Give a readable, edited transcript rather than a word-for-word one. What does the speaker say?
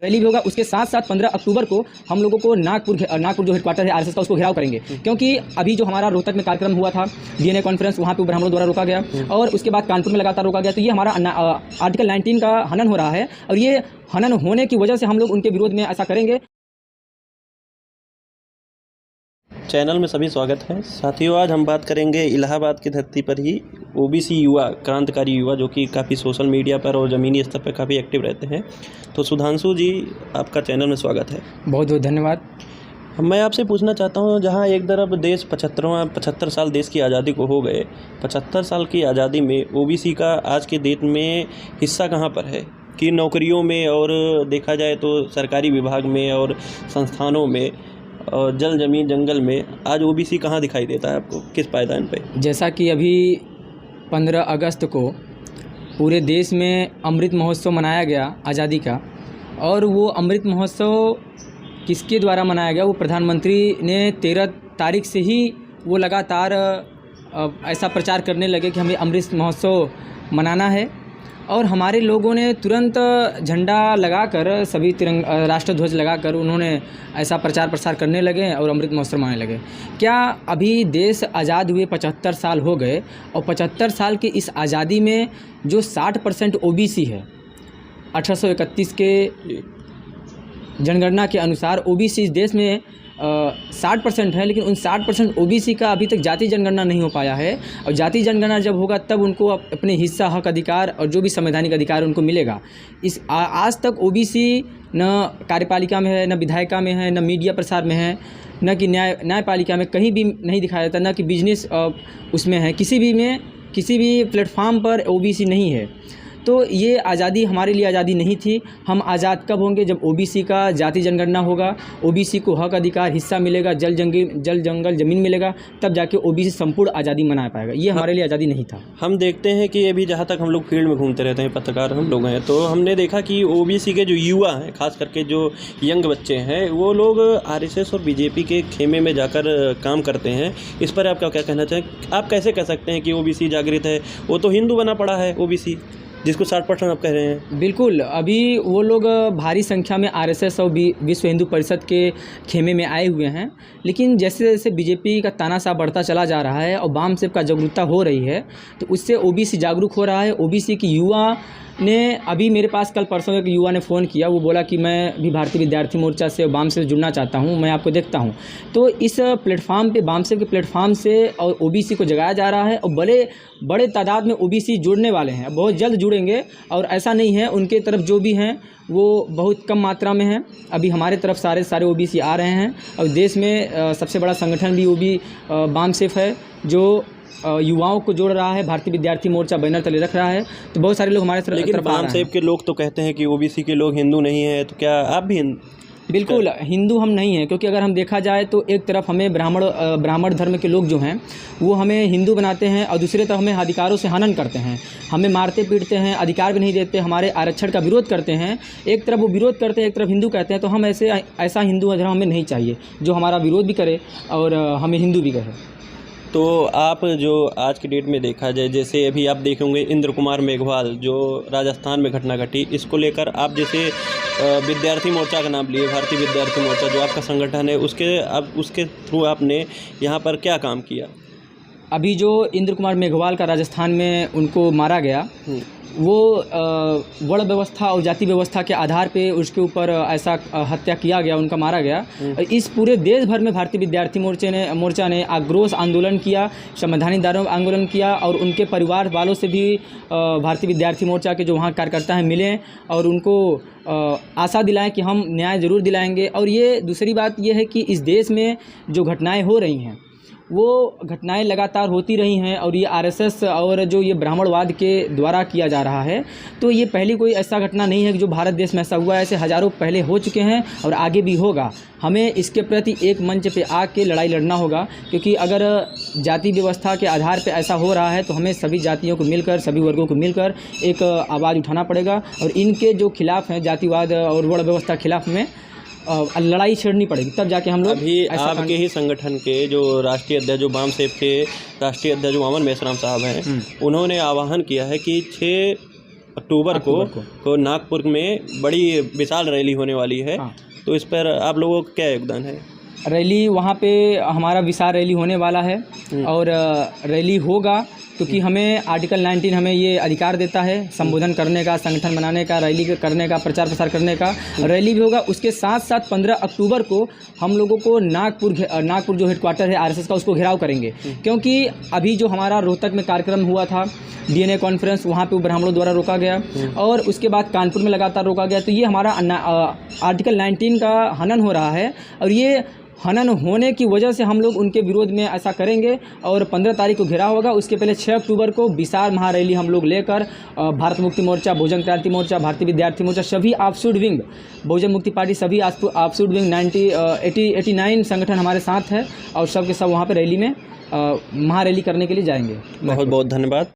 Rally भी होगा। उसके साथ साथ 15 अक्टूबर को हम लोगों को नागपुर जो हेडक्वार्टर है आरएसएस का, उसको घेराव करेंगे, क्योंकि अभी जो हमारा रोहतक में कार्यक्रम हुआ था डीएनए कॉन्फ्रेंस, वहाँ पे ब्राह्मणों द्वारा रोका गया और उसके बाद कानपुर में लगातार रोका गया। तो ये हमारा आर्टिकल 19 का हनन हो रहा है और ये हनन होने की वजह से हम लोग उनके विरोध में ऐसा करेंगे। चैनल में सभी स्वागत है साथियों। आज हम बात करेंगे इलाहाबाद की धरती पर ही ओबीसी युवा, क्रांतिकारी युवा जो कि काफ़ी सोशल मीडिया पर और ज़मीनी स्तर पर काफ़ी एक्टिव रहते हैं। तो सुधांशु जी, आपका चैनल में स्वागत है। बहुत बहुत धन्यवाद। मैं आपसे पूछना चाहता हूं, जहां एक तरफ देश 75 साल देश की आज़ादी को हो गए, 75 साल की आज़ादी में ओबीसी का आज के डेट में हिस्सा कहां पर है कि नौकरियों में और देखा जाए तो सरकारी विभाग में और संस्थानों में और जल जमीन जंगल में आज ओबीसी कहाँ दिखाई देता है आपको, किस पायदान पे? जैसा कि अभी 15 अगस्त को पूरे देश में अमृत महोत्सव मनाया गया आज़ादी का, और वो अमृत महोत्सव किसके द्वारा मनाया गया? वो प्रधानमंत्री ने 13 तारीख से ही वो लगातार ऐसा प्रचार करने लगे कि हमें अमृत महोत्सव मनाना है, और हमारे लोगों ने तुरंत झंडा लगाकर, सभी राष्ट्र ध्वज लगाकर उन्होंने ऐसा प्रचार प्रसार करने लगे और अमृत महोत्सव मनाने लगे। क्या अभी देश आज़ाद हुए 75 साल हो गए और 75 साल की इस आज़ादी में जो 60% ओबीसी है, 1831 के जनगणना के अनुसार ओबीसी इस देश में 60% है, लेकिन उन 60% ओबीसी का अभी तक जाति जनगणना नहीं हो पाया है। और जाति जनगणना जब होगा तब उनको अपने हिस्सा, हक, अधिकार और जो भी संवैधानिक अधिकार उनको मिलेगा। आज तक ओबीसी न कार्यपालिका में है, न विधायिका में है, न मीडिया प्रसार में है, न कि न्यायपालिका में, कहीं भी नहीं दिखाया जाता, न कि बिजनेस उसमें है, किसी भी प्लेटफॉर्म पर ओबीसी नहीं है। तो ये आज़ादी हमारे लिए आज़ादी नहीं थी। हम आज़ाद कब होंगे? जब ओबीसी का जाति जनगणना होगा, ओबीसी को हक, अधिकार, हिस्सा मिलेगा, जल जंगल ज़मीन मिलेगा, तब जाके ओबीसी संपूर्ण आज़ादी मना पाएगा। ये हमारे लिए आज़ादी नहीं था। हम देखते हैं कि अभी जहाँ तक हम लोग फील्ड में घूमते रहते हैं, पत्रकार हम लोग हैं, तो हमने देखा कि ओबीसी के जो युवा हैं, खास करके जो यंग बच्चे हैं, वो लोग आरएसएस और बीजेपी के खेमे में जाकर काम करते हैं। इस पर आपका क्या कहना चाहें? आप कैसे कह सकते हैं कि ओबीसी जागृत है? वो तो हिंदू बना पड़ा है ओबीसी, जिसको 60% आप कह रहे हैं। बिल्कुल, अभी वो लोग भारी संख्या में आरएसएस और विश्व हिंदू परिषद के खेमे में आए हुए हैं, लेकिन जैसे जैसे बीजेपी का तानाशाह बढ़ता चला जा रहा है और वाम सेव का जागरूकता हो रही है, तो उससे ओबीसी जागरूक हो रहा है। ओबीसी की युवा ने, अभी मेरे पास कल परसों एक युवा ने फ़ोन किया, वो बोला कि मैं भी भारतीय विद्यार्थी मोर्चा से वाम से जुड़ना चाहता हूँ, मैं आपको देखता हूँ। तो इस प्लेटफार्म पे, वाम से के प्लेटफार्म से और ओबीसी को जगाया जा रहा है, और बड़े तादाद में ओबीसी जुड़ने वाले हैं, बहुत जल्द जुड़ेंगे। और ऐसा नहीं है, उनके तरफ जो भी हैं वो बहुत कम मात्रा में है। अभी हमारे तरफ सारे ओबीसी आ रहे हैं, और देश में सबसे बड़ा संगठन भी वाम सेफ है, जो युवाओं को जोड़ रहा है, भारतीय विद्यार्थी मोर्चा बैनर तले रख रहा है। तो बहुत सारे लोग हमारे तरफ। लेकिन वाम सेव के लोग तो कहते हैं कि ओबीसी के लोग हिंदू नहीं है, तो क्या आप भी बिल्कुल हिंदू हम नहीं हैं, क्योंकि अगर हम देखा जाए तो एक तरफ हमें ब्राह्मण धर्म के लोग जो हैं वो हमें हिंदू बनाते हैं, और दूसरी तरफ हमें अधिकारों से हनन करते हैं, हमें मारते पीटते हैं, अधिकार भी नहीं देते, हमारे आरक्षण का विरोध करते हैं। एक तरफ वो विरोध करते हैं, एक तरफ हिंदू कहते हैं। तो हम ऐसा हिंदू धर्म हमें नहीं चाहिए जो हमारा विरोध भी करे और हमें हिंदू भी कहे। तो आप जो आज की डेट में देखा जाए, जैसे अभी आप देखेंगे इंद्र कुमार मेघवाल जो राजस्थान में घटना घटी, इसको लेकर आप जैसे विद्यार्थी मोर्चा का नाम लिए, भारतीय विद्यार्थी मोर्चा जो आपका संगठन है, उसके थ्रू आपने यहाँ पर क्या काम किया? अभी जो इंद्र कुमार मेघवाल का राजस्थान में उनको मारा गया, वो वर्ण व्यवस्था और जाति व्यवस्था के आधार पे उसके ऊपर ऐसा हत्या किया गया, उनका मारा गया। इस पूरे देश भर में भारतीय विद्यार्थी मोर्चा ने आक्रोश आंदोलन किया, संवैधानिक दायरों में आंदोलन किया, और उनके परिवार वालों से भी भारतीय विद्यार्थी मोर्चा के जो वहाँ कार्यकर्ता हैं मिले और उनको आशा दिलाएं कि हम न्याय ज़रूर दिलाएंगे। और ये दूसरी बात ये है कि इस देश में जो घटनाएँ हो रही हैं, वो घटनाएं लगातार होती रही हैं, और ये आरएसएस और जो ये ब्राह्मणवाद के द्वारा किया जा रहा है। तो ये पहली कोई ऐसा घटना नहीं है कि जो भारत देश में ऐसा हुआ है, ऐसे हज़ारों पहले हो चुके हैं और आगे भी होगा। हमें इसके प्रति एक मंच पे आके लड़ाई लड़ना होगा, क्योंकि अगर जाति व्यवस्था के आधार पे ऐसा हो रहा है तो हमें सभी जातियों को मिलकर, सभी वर्गों को मिलकर एक आवाज़ उठाना पड़ेगा, और इनके जो खिलाफ हैं, जातिवाद और वर्ण व्यवस्था के खिलाफ में लड़ाई छेड़नी पड़ेगी, तब जाके हम लोग। अभी आपके ही संगठन के जो राष्ट्रीय अध्यक्ष, जो वाम सेव के राष्ट्रीय अध्यक्ष जो अमन मेश्राम साहब हैं, उन्होंने आह्वान किया है कि अक्टूबर अक्टूबर को नागपुर में बड़ी विशाल रैली होने वाली है। हाँ। तो इस पर आप लोगों का क्या योगदान है? रैली वहाँ पे हमारा विशाल रैली होने वाला है और रैली होगा क्योंकि हमें आर्टिकल 19 हमें ये अधिकार देता है संबोधन करने का, संगठन बनाने का, रैली करने का, प्रचार प्रसार करने का। रैली भी होगा। उसके साथ साथ 15 अक्टूबर को हम लोगों को नागपुर जो हेडक्वार्टर है आरएसएस का, उसको घेराव करेंगे क्योंकि अभी जो हमारा रोहतक में कार्यक्रम हुआ था डीएनए कॉन्फ्रेंस, वहाँ पे ब्राह्मणों द्वारा रोका गया और उसके बाद कानपुर में लगातार रोका गया। तो ये हमारा आर्टिकल 19 का हनन हो रहा है और ये हनन होने की वजह से हम लोग उनके विरोध में ऐसा करेंगे और 15 तारीख को घेराव होगा। उसके पहले 6 अक्टूबर को विशाल महारैली हम लोग लेकर भारत मुक्ति मोर्चा, बहुजन क्रांति मोर्चा, भारतीय विद्यार्थी मोर्चा, सभी ऑफशूट विंग, बहुजन मुक्ति पार्टी, सभी ऑफशूट विंग 89 संगठन हमारे साथ है और सब के सब वहाँ पर रैली में महारैली करने के लिए जाएंगे। बहुत बहुत धन्यवाद।